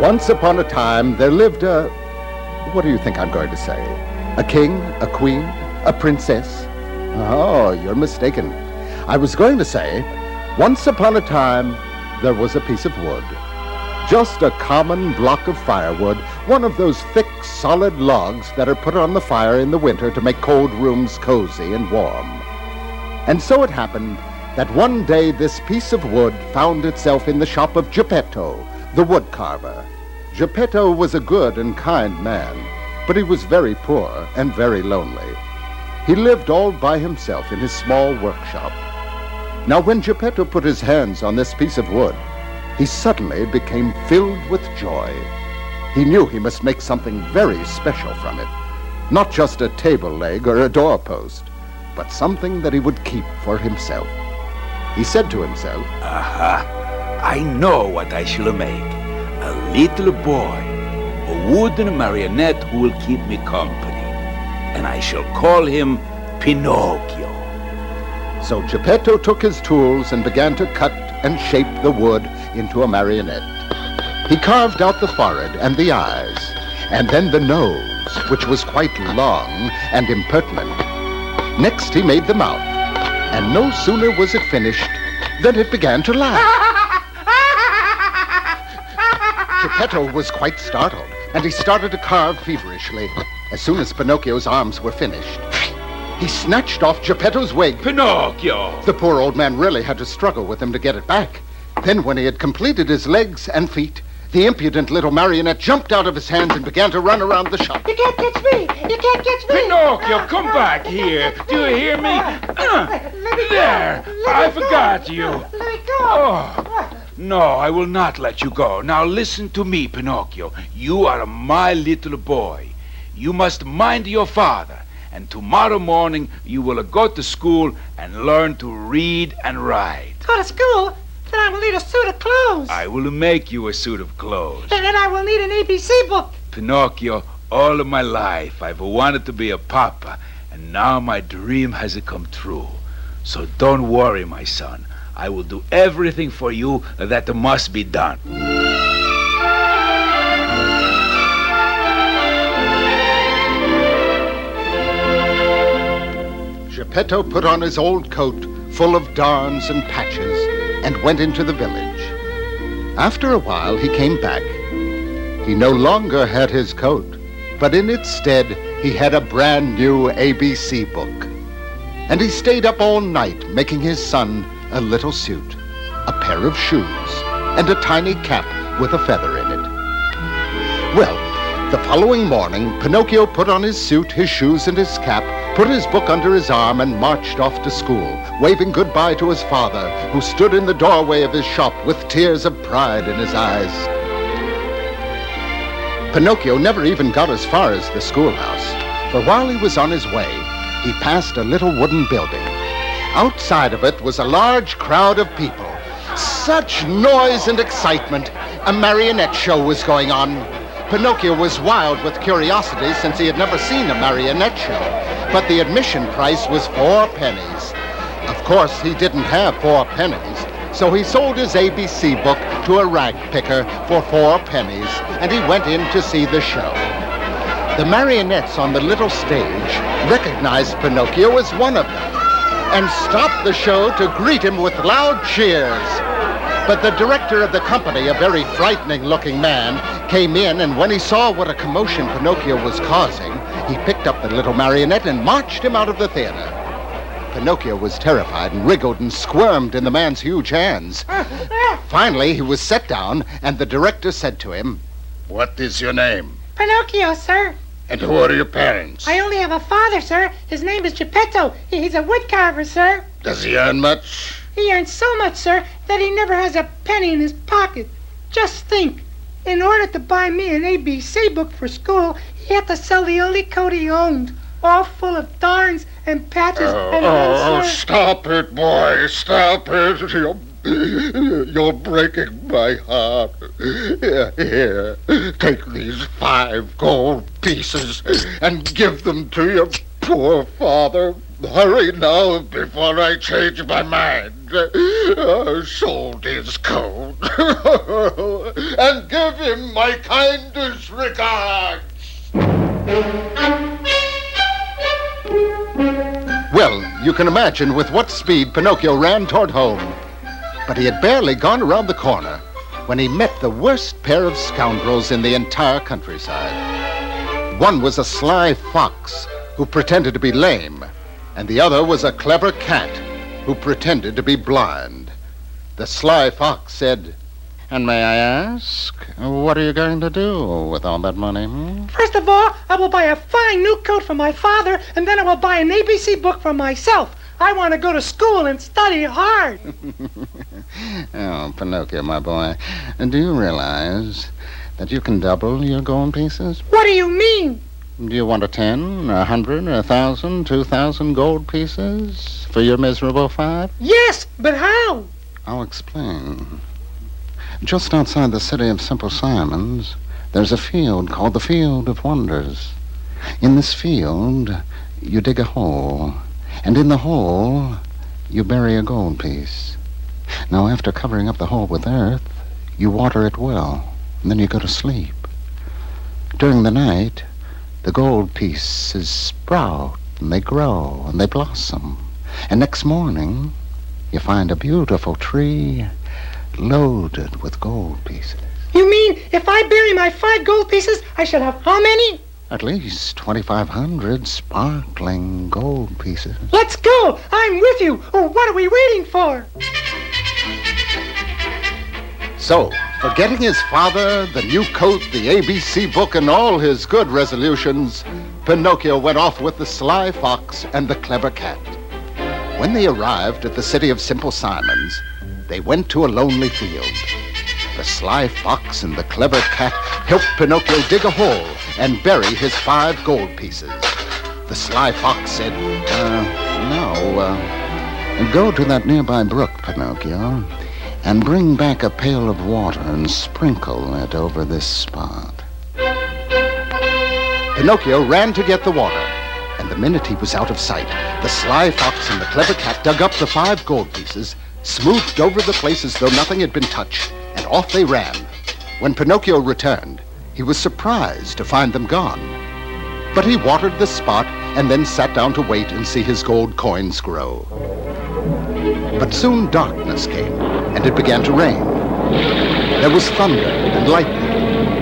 Once upon a time, there lived a... What do you think I'm going to say? A king, a queen, a princess? Oh, you're mistaken. I was going to say, once upon a time, there was a piece of wood. Just a common block of firewood, one of those thick, solid logs that are put on the fire in the winter to make cold rooms cozy and warm. And so it happened that one day this piece of wood found itself in the shop of Geppetto, the wood carver. Geppetto was a good and kind man, but he was very poor and very lonely. He lived all by himself in his small workshop. Now, when Geppetto put his hands on this piece of wood, he suddenly became filled with joy. He knew he must make something very special from it, not just a table leg or a doorpost, but something that he would keep for himself. He said to himself, Aha! I know what I shall make. A little boy, a wooden marionette who will keep me company. And I shall call him Pinocchio. So Geppetto took his tools and began to cut and shape the wood into a marionette. He carved out the forehead and the eyes, and then the nose, which was quite long and impertinent. Next he made the mouth, and no sooner was it finished than it began to laugh. Geppetto was quite startled, and he started to carve feverishly. As soon as Pinocchio's arms were finished, he snatched off Geppetto's wig. Pinocchio! The poor old man really had to struggle with him to get it back. Then when he had completed his legs and feet, the impudent little marionette jumped out of his hands and began to run around the shop. You can't catch me! You can't catch me! Pinocchio, come back here! Do you hear me? There! I forgot you! Let me go! Oh, no, I will not let you go. Now listen to me, Pinocchio. You are my little boy. You must mind your father. And tomorrow morning you will go to school and learn to read and write. Go to school? Then I will need a suit of clothes. I will make you a suit of clothes. And then I will need an ABC book. Pinocchio, all of my life I've wanted to be a papa, and now my dream has come true. So don't worry, my son. I will do everything for you that must be done. Geppetto put on his old coat, full of darns and patches, and went into the village. After a while, he came back. He no longer had his coat, but in its stead, he had a brand new ABC book. And he stayed up all night making his son a little suit, a pair of shoes, and a tiny cap with a feather in it. Well, the following morning, Pinocchio put on his suit, his shoes, and his cap, put his book under his arm, and marched off to school, waving goodbye to his father, who stood in the doorway of his shop with tears of pride in his eyes. Pinocchio never even got as far as the schoolhouse, for while he was on his way, he passed a little wooden building. Outside of it was a large crowd of people. Such noise and excitement! A marionette show was going on. Pinocchio was wild with curiosity since he had never seen a marionette show, but the admission price was 4 pennies. Of course, he didn't have 4 pennies, so he sold his ABC book to a rag picker for 4 pennies, and he went in to see the show. The marionettes on the little stage recognized Pinocchio as one of them, and stopped the show to greet him with loud cheers. But the director of the company, a very frightening-looking man, came in, and when he saw what a commotion Pinocchio was causing, he picked up the little marionette and marched him out of the theater. Pinocchio was terrified and wriggled and squirmed in the man's huge hands. Finally, he was set down, and the director said to him, "What is your name? Pinocchio, sir. And who are your parents? I only have a father, sir. His name is Geppetto. He's a wood carver, sir. Does he earn much?" He earns so much, sir, that he never has a penny in his pocket. Just think. In order to buy me an ABC book for school, he had to sell the only coat he owned, all full of darns and patches Oh, sir. stop it, boy. Stop it. You're breaking my heart. Here, take these 5 gold pieces and give them to your poor father. Hurry now before I change my mind. Sold his coat. And give him my kindest regards. Well, you can imagine with what speed Pinocchio ran toward home. But he had barely gone around the corner when he met the worst pair of scoundrels in the entire countryside. One was a sly fox who pretended to be lame, and the other was a clever cat who pretended to be blind. The sly fox said, "And may I ask, what are you going to do with all that money?" First of all, I will buy a fine new coat for my father, and then I will buy an ABC book for myself. I want to go to school and study hard. Oh, Pinocchio, my boy, do you realize that you can double your gold pieces? What do you mean? Do you want 10, 100, 1,000, 2,000 gold pieces for your miserable 5? Yes, but how? I'll explain. Just outside the city of Simple Simons, there's a field called the Field of Wonders. In this field, you dig a hole, and in the hole, you bury a gold piece. Now, after covering up the hole with earth, you water it well, and then you go to sleep. During the night, the gold pieces sprout, and they grow, and they blossom. And next morning, you find a beautiful tree loaded with gold pieces. You mean if I bury my 5 gold pieces, I shall have how many? At least 2,500 sparkling gold pieces. Let's go! I'm with you! Oh, what are we waiting for? So, forgetting his father, the new coat, the ABC book, and all his good resolutions, Pinocchio went off with the sly fox and the clever cat. When they arrived at the city of Simple Simons, they went to a lonely field. The sly fox and the clever cat helped Pinocchio dig a hole and bury his 5 gold pieces. The sly fox said, go to that nearby brook, Pinocchio, and bring back a pail of water and sprinkle it over this spot. Pinocchio ran to get the water, and the minute he was out of sight, the sly fox and the clever cat dug up the 5 gold pieces, smoothed over the place as though nothing had been touched, and off they ran. When Pinocchio returned, he was surprised to find them gone. But he watered the spot and then sat down to wait and see his gold coins grow. But soon darkness came, and it began to rain. There was thunder and lightning,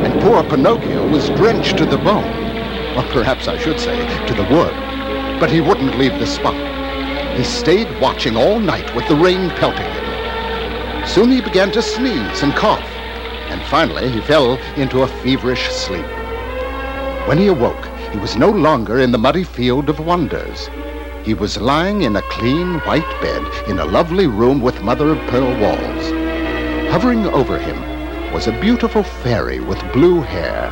and poor Pinocchio was drenched to the bone. Or perhaps I should say, to the wood. But he wouldn't leave the spot. He stayed watching all night with the rain pelting him. Soon he began to sneeze and cough, and finally he fell into a feverish sleep. When he awoke, he was no longer in the muddy field of wonders. He was lying in a clean white bed in a lovely room with mother-of-pearl walls. Hovering over him was a beautiful fairy with blue hair.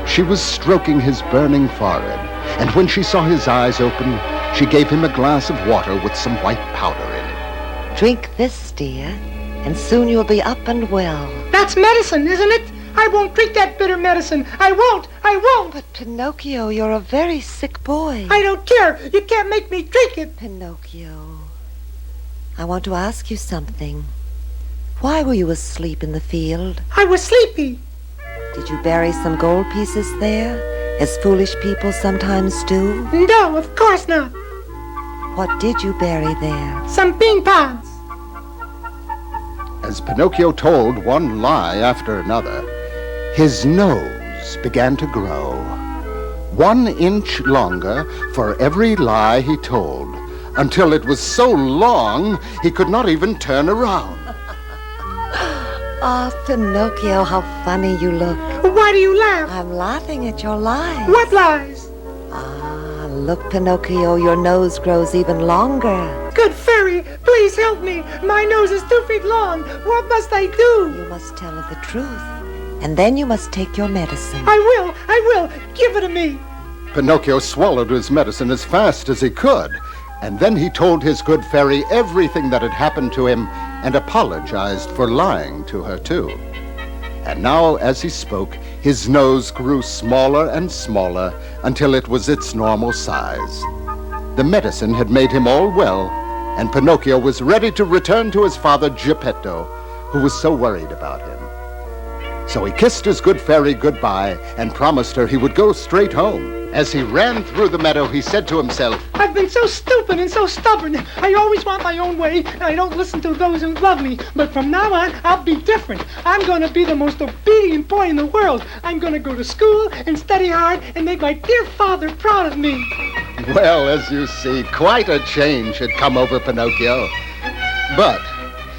She was stroking his burning forehead, and when she saw his eyes open, she gave him a glass of water with some white powder in it. Drink this, dear, and soon you'll be up and well. That's medicine, isn't it? I won't drink that bitter medicine. I won't. But Pinocchio, you're a very sick boy. I don't care. You can't make me drink it. Pinocchio, I want to ask you something. Why were you asleep in the field? I was sleepy. Did you bury some gold pieces there, as foolish people sometimes do? No, of course not. What did you bury there? Some bean pods. As Pinocchio told one lie after another, his nose began to grow. 1 inch longer for every lie he told, until it was so long he could not even turn around. Ah, Pinocchio, how funny you look. Why do you laugh? I'm laughing at your lies. What lies? Ah, look, Pinocchio, your nose grows even longer. Good fairy, please help me. My nose is 2 feet long. What must I do? You must tell her the truth, and then you must take your medicine. I will. Give it to me. Pinocchio swallowed his medicine as fast as he could, and then he told his good fairy everything that had happened to him and apologized for lying to her, too. And now, as he spoke, his nose grew smaller and smaller until it was its normal size. The medicine had made him all well, and Pinocchio was ready to return to his father Geppetto, who was so worried about him. So he kissed his good fairy goodbye and promised her he would go straight home. As he ran through the meadow, he said to himself, I've been so stupid and so stubborn. I always want my own way, and I don't listen to those who love me. But from now on, I'll be different. I'm going to be the most obedient boy in the world. I'm going to go to school and study hard and make my dear father proud of me. Well, as you see, quite a change had come over Pinocchio. But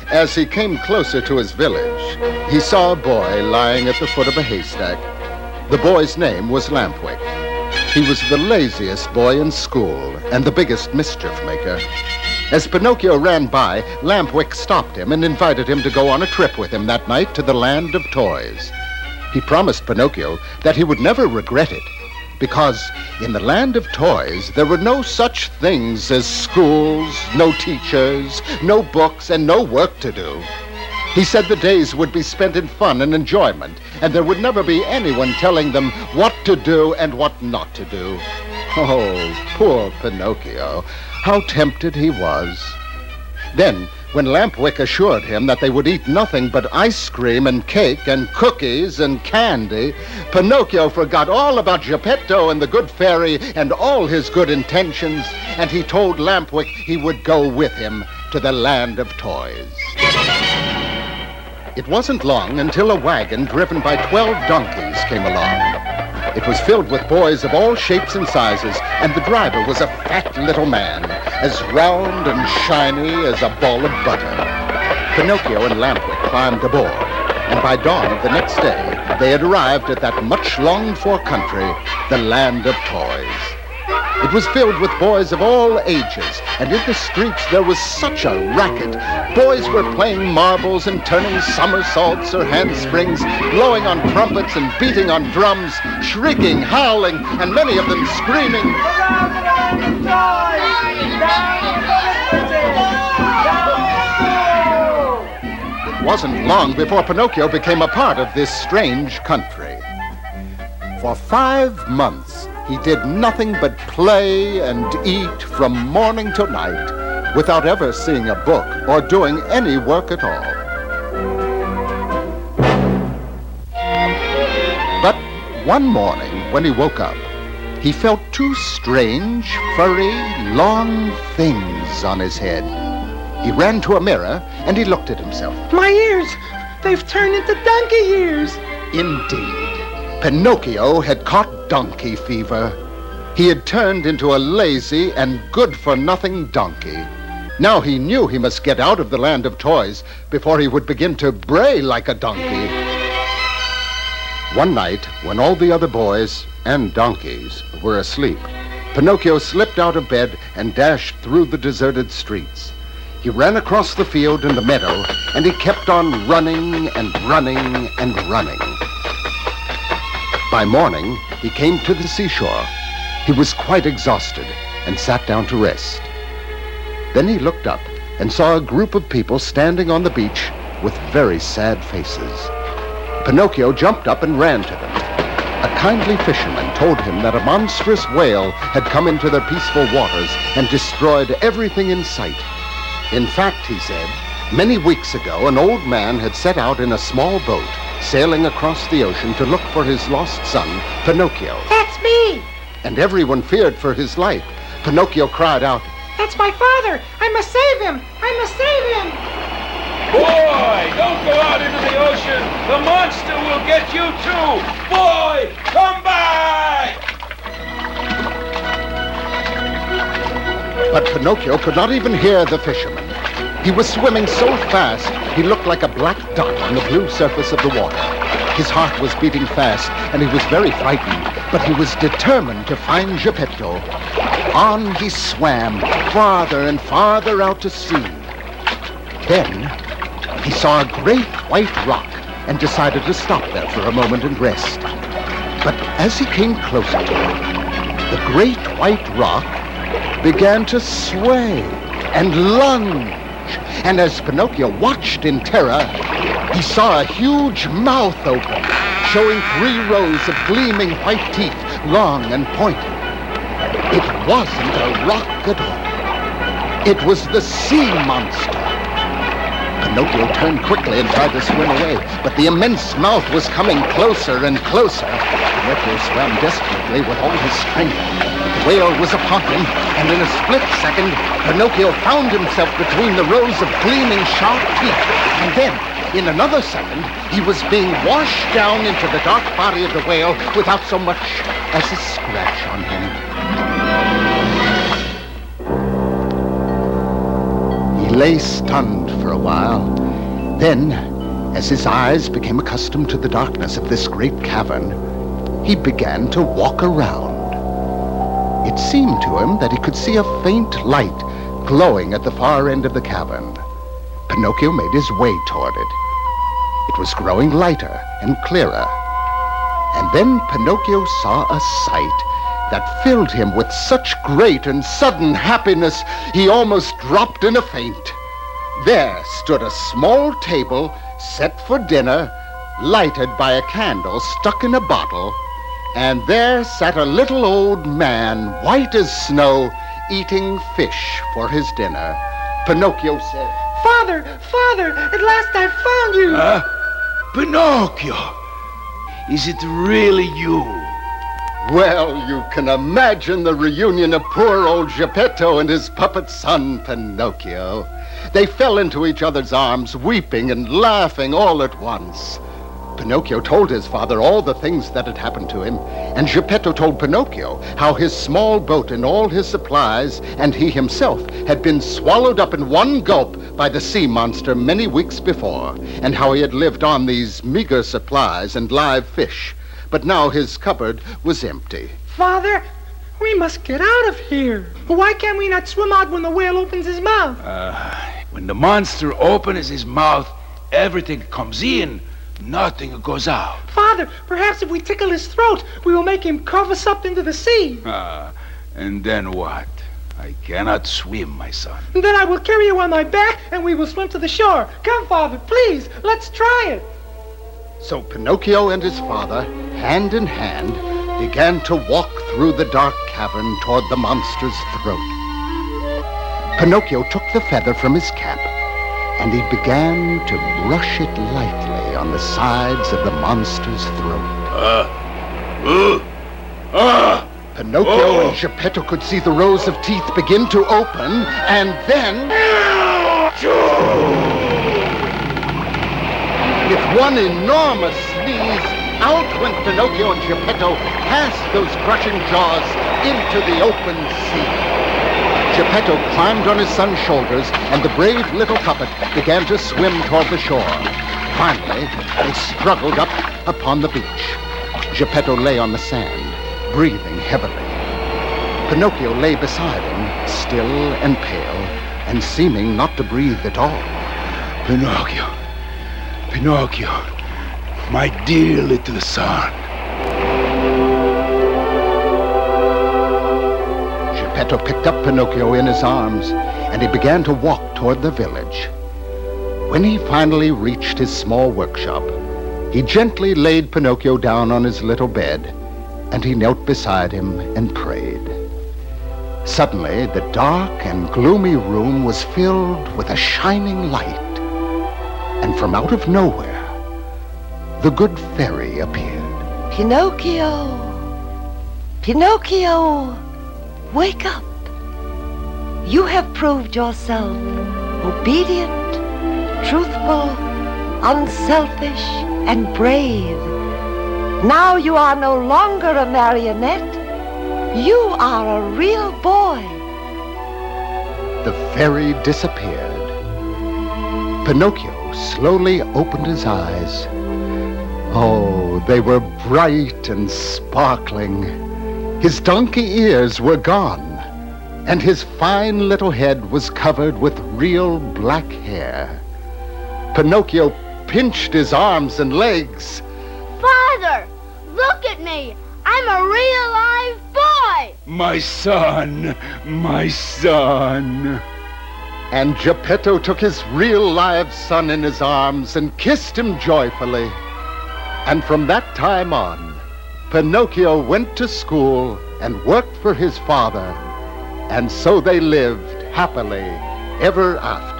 as he came closer to his village, he saw a boy lying at the foot of a haystack. The boy's name was Lampwick. He was the laziest boy in school and the biggest mischief maker. As Pinocchio ran by, Lampwick stopped him and invited him to go on a trip with him that night to the land of toys. He promised Pinocchio that he would never regret it, because in the land of toys there were no such things as schools, no teachers, no books, and no work to do. He said the days would be spent in fun and enjoyment, and there would never be anyone telling them what to do and what not to do. Oh, poor Pinocchio, how tempted he was. Then, when Lampwick assured him that they would eat nothing but ice cream and cake and cookies and candy, Pinocchio forgot all about Geppetto and the good fairy and all his good intentions, and he told Lampwick he would go with him to the land of toys. It wasn't long until a wagon driven by 12 donkeys came along. It was filled with boys of all shapes and sizes, and the driver was a fat little man, as round and shiny as a ball of butter. Pinocchio and Lampwick climbed aboard, and by dawn of the next day, they had arrived at that much-longed-for country, the land of toys. It was filled with boys of all ages, and in the streets there was such a racket. Boys were playing marbles and turning somersaults or handsprings, blowing on trumpets and beating on drums, shrieking, howling, and many of them screaming, Around the land of toys! Down It wasn't long before Pinocchio became a part of this strange country. For 5 months, he did nothing but play and eat from morning till night, without ever seeing a book or doing any work at all. But one morning, when he woke up, he felt 2 strange, furry, long things on his head. He ran to a mirror and he looked at himself. My ears! They've turned into donkey ears! Indeed, Pinocchio had caught donkey fever. He had turned into a lazy and good-for-nothing donkey. Now he knew he must get out of the land of toys before he would begin to bray like a donkey. One night, when all the other boys and donkeys were asleep, Pinocchio slipped out of bed and dashed through the deserted streets. He ran across the field and the meadow, and he kept on running and running and running. By morning, he came to the seashore. He was quite exhausted and sat down to rest. Then he looked up and saw a group of people standing on the beach with very sad faces. Pinocchio jumped up and ran to them. A kindly fisherman told him that a monstrous whale had come into their peaceful waters and destroyed everything in sight. In fact, he said, many weeks ago an old man had set out in a small boat, sailing across the ocean to look for his lost son, Pinocchio. That's me! And everyone feared for his life. Pinocchio cried out, That's my father! I must save him! I must save him! Boy, don't go out into the ocean. The monster will get you too. Boy, come back! But Pinocchio could not even hear the fisherman. He was swimming so fast, he looked like a black dot on the blue surface of the water. His heart was beating fast, and he was very frightened, but he was determined to find Geppetto. On he swam, farther and farther out to sea. Then he saw a great white rock and decided to stop there for a moment and rest. But as he came closer to it, the great white rock began to sway and lunge. And as Pinocchio watched in terror, he saw a huge mouth open, showing 3 rows of gleaming white teeth, long and pointed. It wasn't a rock at all. It was the sea monster. Pinocchio turned quickly and tried to swim away, but the immense mouth was coming closer and closer. Pinocchio swam desperately with all his strength. The whale was upon him, and in a split second, Pinocchio found himself between the rows of gleaming sharp teeth. And then, in another second, he was being washed down into the dark body of the whale without so much as a scratch on him. He lay stunned for a while. Then, as his eyes became accustomed to the darkness of this great cavern, he began to walk around. It seemed to him that he could see a faint light glowing at the far end of the cavern. Pinocchio made his way toward it. It was growing lighter and clearer. And then Pinocchio saw a sight that filled him with such great and sudden happiness, he almost dropped in a faint. There stood a small table set for dinner, lighted by a candle stuck in a bottle, and there sat a little old man, white as snow, eating fish for his dinner. Pinocchio said, Father, Father, at last I've found you. Pinocchio! Is it really you? "Well, you can imagine the reunion of poor old Geppetto and his puppet son, Pinocchio. They fell into each other's arms, weeping and laughing all at once. Pinocchio told his father all the things that had happened to him, and Geppetto told Pinocchio how his small boat and all his supplies and he himself had been swallowed up in one gulp by the sea monster many weeks before, and how he had lived on these meager supplies and live fish. But now his cupboard was empty. Father, we must get out of here. Why can't we not swim out when the whale opens his mouth? When the monster opens his mouth, everything comes in. Nothing goes out. Father, perhaps if we tickle his throat, we will make him curve us up into the sea. And then what? I cannot swim, my son. And then I will carry you on my back, and we will swim to the shore. Come, Father, please, let's try it. So Pinocchio and his father, hand in hand, began to walk through the dark cavern toward the monster's throat. Pinocchio took the feather from his cap, and he began to brush it lightly on the sides of the monster's throat. Pinocchio and Geppetto could see the rows of teeth begin to open, and then... with one enormous sneeze, out went Pinocchio and Geppetto past those crushing jaws into the open sea. Geppetto climbed on his son's shoulders, and the brave little puppet began to swim toward the shore. Finally, they struggled up upon the beach. Geppetto lay on the sand, breathing heavily. Pinocchio lay beside him, still and pale, and seeming not to breathe at all. Pinocchio, Pinocchio, my dear little son. Geppetto picked up Pinocchio in his arms, and he began to walk toward the village. When he finally reached his small workshop, he gently laid Pinocchio down on his little bed, and he knelt beside him and prayed. Suddenly, the dark and gloomy room was filled with a shining light, and from out of nowhere, the good fairy appeared. Pinocchio! Pinocchio! Wake up! You have proved yourself obedient, truthful, unselfish, and brave. Now you are no longer a marionette. You are a real boy. The fairy disappeared. Pinocchio slowly opened his eyes. Oh, they were bright and sparkling. His donkey ears were gone, and his fine little head was covered with real black hair. Pinocchio pinched his arms and legs. Father, look at me. I'm a real live boy. My son, my son. And Geppetto took his real live son in his arms and kissed him joyfully. And from that time on, Pinocchio went to school and worked for his father. And so they lived happily ever after.